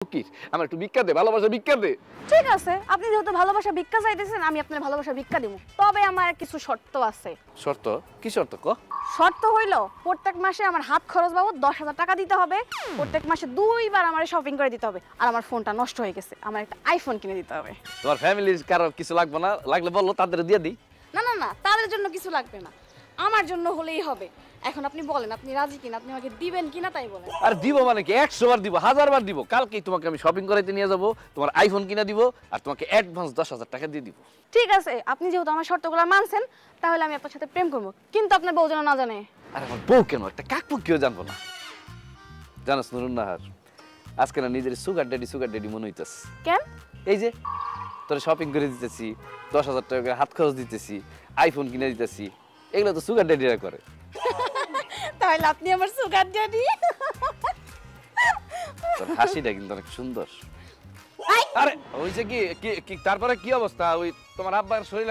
ফকির আমার একটু ভিক্ষা দে, ভালোবাসা ভিক্ষা দে। ঠিক আছে, আপনি যেহেতু ভালোবাসা ভিক্ষা চাইতেছেন, আমি আপনার ভালোবাসা ভিক্ষা দিব। তবে আমার কিছু শর্ত আছে। শর্ত? কি শর্ত ক? শর্ত হইল প্রত্যেক মাসে আমার হাত খরচ বাবদ 10,000 টাকা দিতে হবে। প্রত্যেক মাসে 2 বার আমার শপিং করে দিতে হবে। আর আমার ফোনটা নষ্ট হয়ে গেছে, আমার একটা আইফোন কিনে দিতে হবে। তোমার ফ্যামিলির কারো কিছু লাগবে না? লাগলে বললো, তাদের দিয়ে দিই। না না না, তাদের জন্য কিছু লাগবে না, আমার জন্য হলেই হবে। এখন আপনি বলেন, আপনি রাজি কিনা, আপনি আমাকে দিবেন কিনা তাই বলেন। আর দিব মানে কি, 100 বার দিব, 1000 বার দিব। কালকেই তোমাকে আমি শপিং করাইতে নিয়ে যাব, তোমার আইফোন কিনে দিব, আর তোমাকে অ্যাডভান্স 10,000 টাকা দিয়ে দিব। ঠিক আছে, আপনি যেহেতু আমার শর্তগুলো মানছেন, তাহলে আমি আপনার সাথে প্রেম করবো, কিন্তু আপনার বউ যেন না জানে। আর আমার বউ কেন, একটা কাকপু কেউ জানবো না। জানাস নুরুন নাহার, আজকে না নিজের সুগার ড্যাডি মনে হইতেছে। কেন? এই যে তোরা শপিং করে দিতেছি, 10,000 টাকা করে হাত খরচ দিতেছি, আইফোন কিনে দিতেছি, এগুলো তো সুগার ড্যাডিরা করে। তাহলে আপনি আমার সুগার ড্যাডি। তোর হাসিটা কিন্তু অনেক সুন্দর। আরে ওই যে কি তারপরে কি অবস্থা? ওই তোমার আব্বার শরীর